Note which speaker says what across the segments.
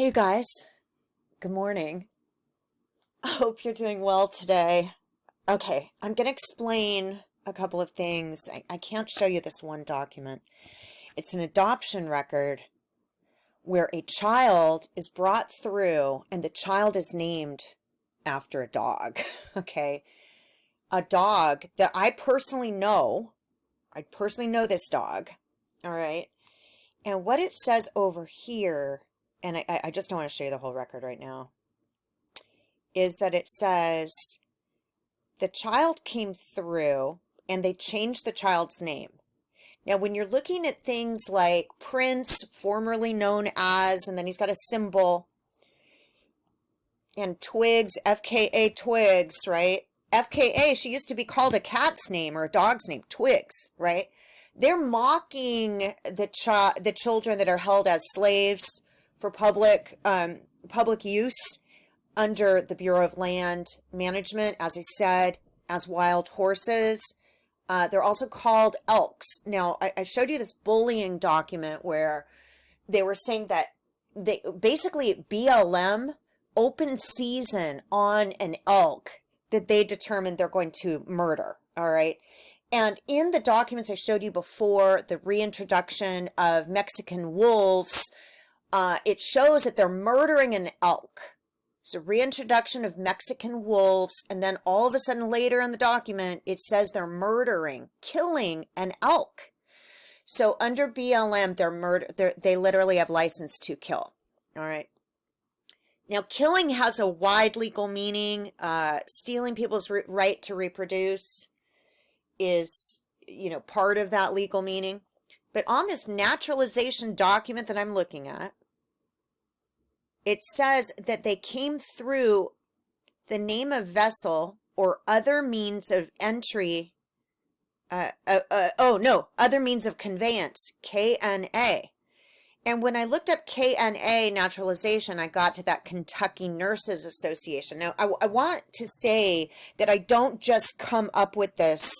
Speaker 1: Hey, you guys. Good morning. I hope you're doing well today. Okay, I'm going to explain a couple of things. I can't show you this one document. It's an adoption record where a child is brought through and the child is named after a dog. Okay, a dog that I personally know. I personally know this dog. All right. And what it says over here, and I just don't want to show you the whole record right now, is that it says the child came through and they changed the child's name. Now, when you're looking at things like Prince, formerly known as, and then he's got a symbol, and Twigs, FKA Twigs, right? FKA, she used to be called a cat's name or a dog's name, Twigs, right? They're mocking the children that are held as slaves for public use under the Bureau of Land Management, as I said, as wild horses. They're also called elks. Now, I showed you this bullying document where they were saying that they basically BLM open season on an elk that they determined they're going to murder. All right. And in the documents I showed you before, the reintroduction of Mexican wolves, it shows that they're murdering an elk. So reintroduction of Mexican wolves, and then all of a sudden later in the document, it says they're killing an elk. So under BLM, they literally have license to kill. All right. Now, killing has a wide legal meaning. Stealing people's right to reproduce is, part of that legal meaning. But on this naturalization document that I'm looking at, it says that they came through the name of vessel or other means of entry. Other means of conveyance, KNA. And when I looked up KNA naturalization, I got to that Kentucky Nurses Association. Now, I want to say that I don't just come up with this,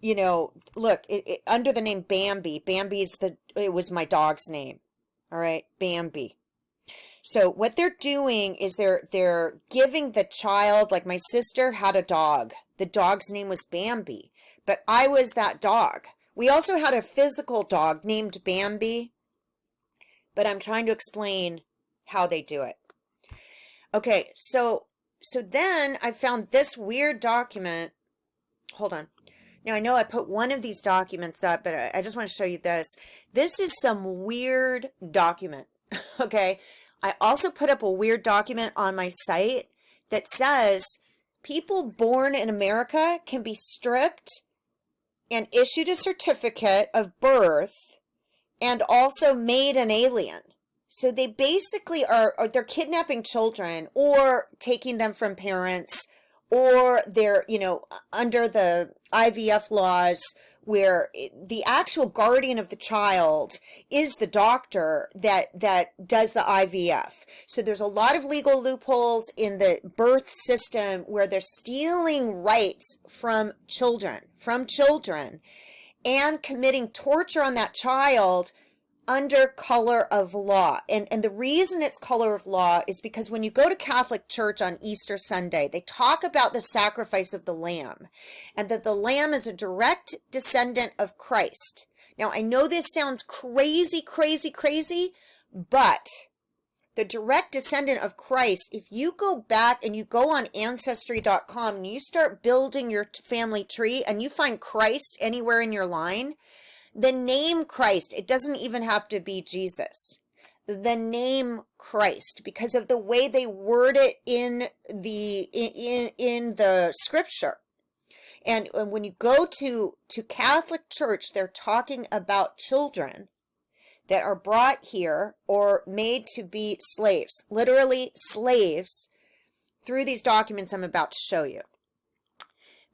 Speaker 1: look, under the name Bambi. It was my dog's name. All right, Bambi. So what they're doing is they're giving the child, like my sister had a dog. The dog's name was Bambi, but I was that dog. We also had a physical dog named Bambi, but I'm trying to explain how they do it. Okay, so then I found this weird document. Hold on. Now, I know I put one of these documents up, but I just want to show you this. This is some weird document, okay? I also put up a weird document on my site that says people born in America can be stripped and issued a certificate of birth and also made an alien. So they basically they're kidnapping children or taking them from parents, or they're, under the IVF laws where the actual guardian of the child is the doctor that does the IVF. So there's a lot of legal loopholes in the birth system where they're stealing rights from children, and committing torture on that child under color of law. And the reason it's color of law is because when you go to Catholic Church on Easter Sunday, they talk about the sacrifice of the lamb and that the lamb is a direct descendant of Christ. Now, I know this sounds crazy, but the direct descendant of Christ, if you go back and you go on Ancestry.com and you start building your family tree and you find Christ anywhere in your line, the name Christ, it doesn't even have to be Jesus. The name Christ, because of the way they word it in the scripture. And when you go to Catholic Church, they're talking about children that are brought here or made to be slaves, literally slaves, through these documents I'm about to show you.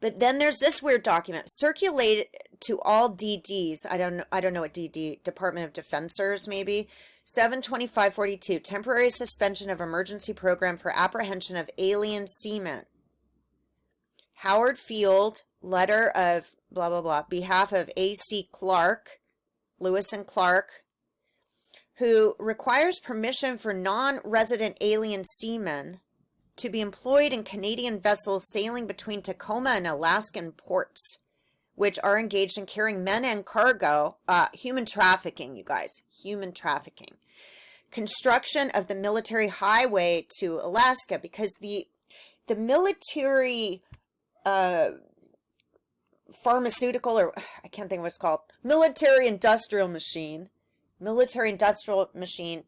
Speaker 1: But then there's this weird document circulated to all DDs. I don't know what DD, Department of Defenders, maybe. 72542, temporary suspension of emergency program for apprehension of alien seamen. Howard Field, letter of blah, blah, blah, behalf of A.C. Clark, Lewis and Clark, who requires permission for non-resident alien seamen to be employed in Canadian vessels sailing between Tacoma and Alaskan ports, which are engaged in carrying men and cargo, human trafficking, you guys, human trafficking. Construction of the military highway to Alaska, because the military pharmaceutical, or I can't think of what it's called, military industrial machine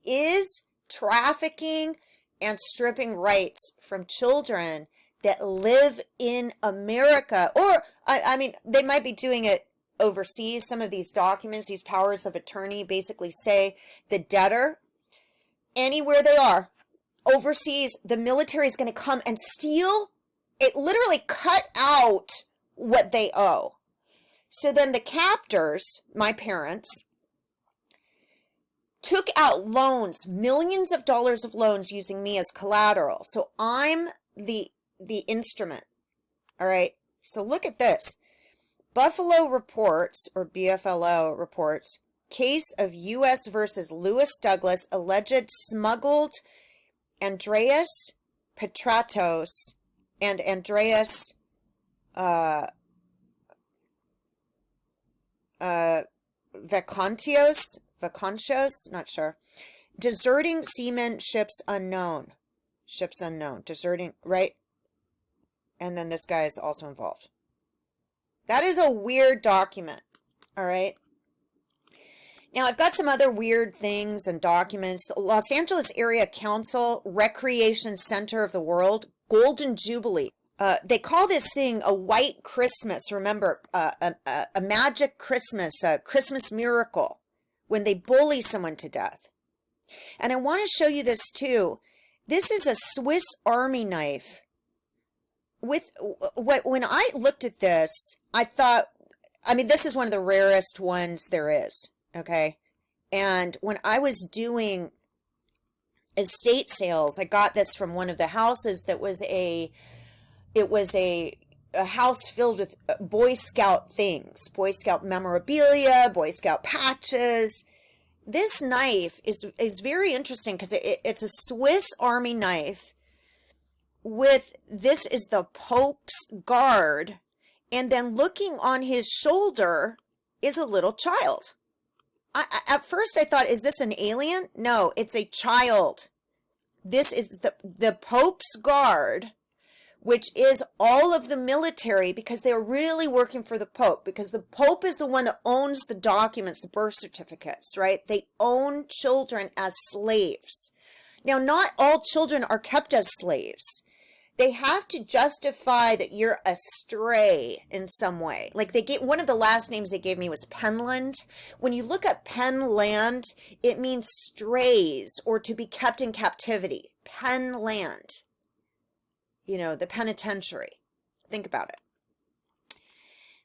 Speaker 1: is trafficking and stripping rights from children that live in America, or I mean, they might be doing it overseas. Some of these documents, these powers of attorney, basically say the debtor, anywhere they are, overseas, the military is going to come and steal it, literally cut out what they owe. So then the captors, my parents, took out loans, millions of dollars of loans, using me as collateral. So I'm the instrument. All right. So look at this. Buffalo reports, or BFLO reports, case of U.S. versus Lewis Douglas, alleged smuggled Andreas Petratos and Andreas Vacantios, not sure. Deserting seamen, ships unknown. Ships unknown. Deserting, right? And then this guy is also involved. That is a weird document. All right. Now, I've got some other weird things and documents. The Los Angeles Area Council Recreation Center of the World, Golden Jubilee. They call this thing a white Christmas. Remember, a magic Christmas, a Christmas miracle, when they bully someone to death. And I want to show you this too. This is a Swiss Army knife. When I looked at this, I thought, I mean, this is one of the rarest ones there is. Okay. And when I was doing estate sales, I got this from one of the houses that was a house filled with Boy Scout things, Boy Scout memorabilia, Boy Scout patches. This knife is very interesting because it's a Swiss Army knife with, this is the Pope's guard, and then looking on his shoulder is a little child. At first I thought, is this an alien? No, it's a child. This is the Pope's guard, which is all of the military, because they're really working for the Pope, because the Pope is the one that owns the documents, the birth certificates, right? They own children as slaves. Now, not all children are kept as slaves. They have to justify that you're a stray in some way. Like one of the last names they gave me was Penland. When you look at Penland, it means strays or to be kept in captivity. Penland. You know, the penitentiary. Think about it.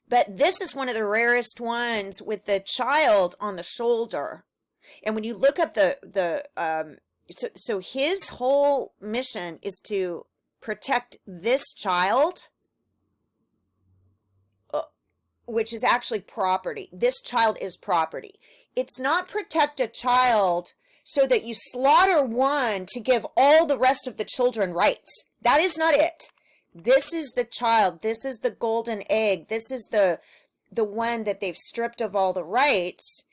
Speaker 1: But this is one of the rarest ones with the child on the shoulder. And when you look up so his whole mission is to protect this child, which is actually property. This child is property. It's not protect a child so that you slaughter one to give all the rest of the children rights. That is not it. This is the child. This is the golden egg. This is the one that they've stripped of all the rights.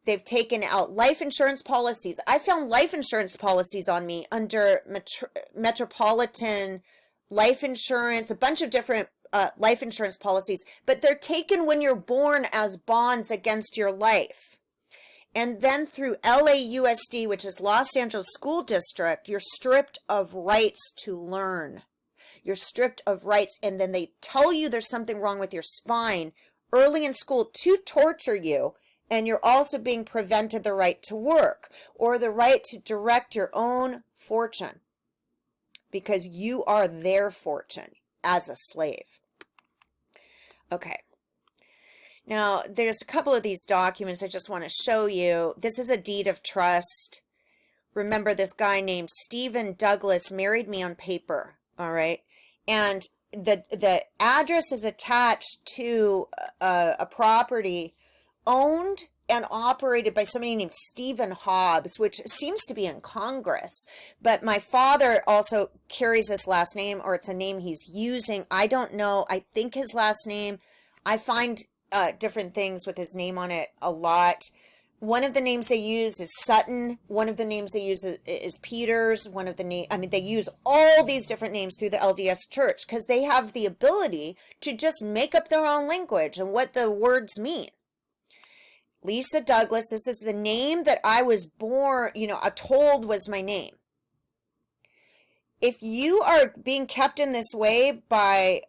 Speaker 1: They've taken out life insurance policies. I found life insurance policies on me under Metropolitan Life Insurance, a bunch of different life insurance policies, but they're taken when you're born as bonds against your life. And then through LAUSD, which is Los Angeles School District, you're stripped of rights to learn. You're stripped of rights, and then they tell you there's something wrong with your spine early in school to torture you. And you're also being prevented the right to work or the right to direct your own fortune, because you are their fortune as a slave. Okay. Now, there's a couple of these documents I just want to show you. This is a deed of trust. Remember, this guy named Stephen Douglas married me on paper, all right? And the address is attached to a property owned and operated by somebody named Stephen Hobbs, which seems to be in Congress. But my father also carries this last name, or it's a name he's using. I don't know. I think his last name, I find different things with his name on it a lot. One of the names they use is Sutton. One of the names they use is Peters. One of the they use all these different names through the LDS Church because they have the ability to just make up their own language and what the words mean. Lisa Douglas, this is the name that I was born, told was my name. If you are being kept in this way by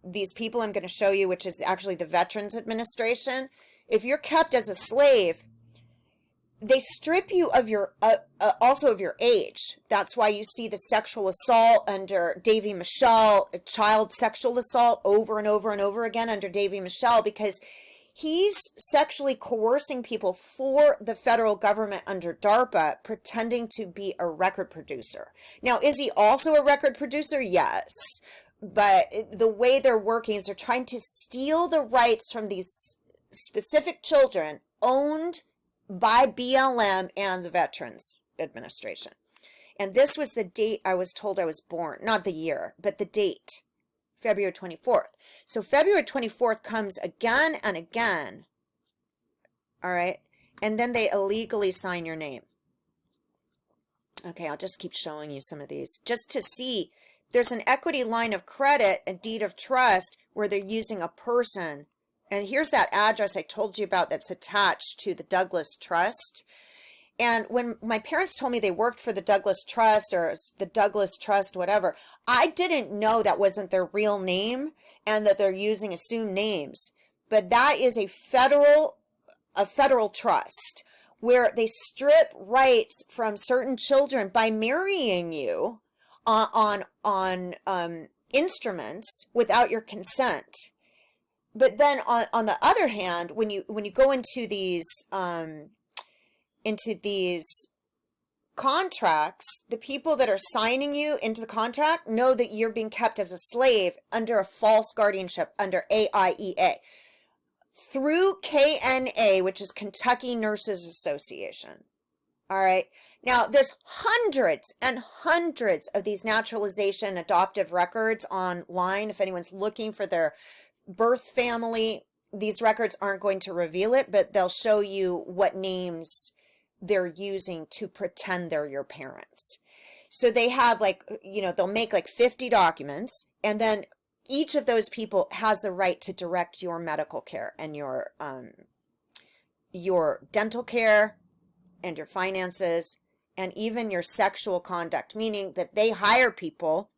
Speaker 1: these people I'm going to show you, which is actually the Veterans Administration, if you're kept as a slave, they strip you of your also of your age. That's why you see the sexual assault under Davy Michelle, child sexual assault over and over and over again under Davy Michelle, because he's sexually coercing people for the federal government under DARPA, pretending to be a record producer. Now, is he also a record producer? Yes. But the way they're working is they're trying to steal the rights from these specific children owned by BLM and the Veterans Administration. And this was the date I was told I was born. Not the year, but the date. February 24th. So February 24th comes again and again. All right. And then they illegally sign your name. Okay, I'll just keep showing you some of these. Just to see, there's an equity line of credit, a deed of trust, where they're using a person. And here's that address I told you about that's attached to the Douglas Trust. And when my parents told me they worked for the Douglas Trust or the Douglas Trust, whatever, I didn't know that wasn't their real name and that they're using assumed names. But that is a federal trust where they strip rights from certain children by marrying you on instruments without your consent. But then on the other hand, when you go into these contracts, the people that are signing you into the contract know that you're being kept as a slave under a false guardianship under AIEA through KNA, which is Kentucky Nurses Association. All right. Now, there's hundreds and hundreds of these naturalization adoptive records online. If anyone's looking for their birth family, these records aren't going to reveal it, but they'll show you what names they're using to pretend they're your parents. So they have they'll make 50 documents, and then each of those people has the right to direct your medical care and your dental care and your finances and even your sexual conduct, meaning that they hire people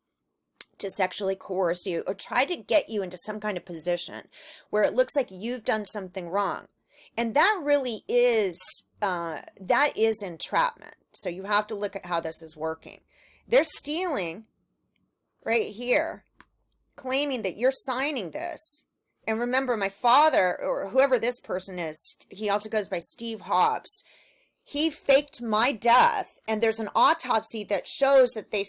Speaker 1: to sexually coerce you or try to get you into some kind of position where it looks like you've done something wrong. And that really is, entrapment. So you have to look at how this is working. They're stealing right here, claiming that you're signing this. And remember, my father, or whoever this person is, he also goes by Steve Hobbs. He faked my death, and there's an autopsy that shows that they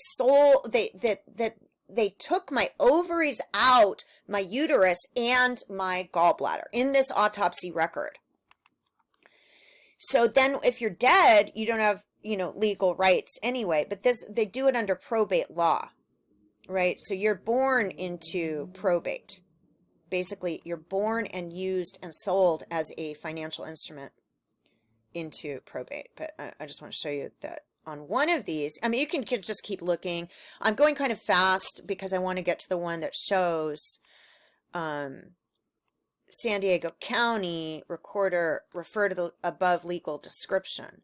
Speaker 1: took my ovaries out, my uterus, and my gallbladder in this autopsy record. So then if you're dead, you don't have, legal rights anyway, but they do it under probate law, right? So you're born into probate. Basically, you're born and used and sold as a financial instrument into probate. But I just want to show you that on one of these, you can just keep looking. I'm going kind of fast because I want to get to the one that shows San Diego County recorder refer to the above legal description.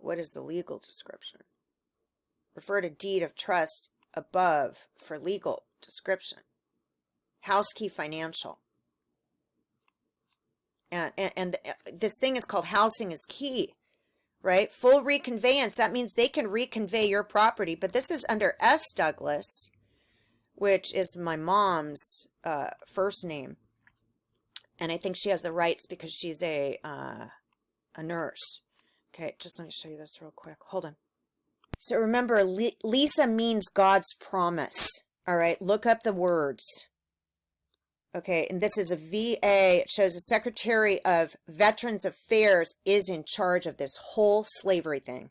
Speaker 1: What is the legal description? Refer to deed of trust above for legal description. House key financial. And this thing is called housing is key, right? Full reconveyance. That means they can reconvey your property. But this is under S. Douglas, which is my mom's first name. And I think she has the rights because she's a nurse. Okay, just let me show you this real quick. Hold on. So remember, Lisa means God's promise. All right, look up the words. Okay, and this is a VA. It shows the Secretary of Veterans Affairs is in charge of this whole slavery thing.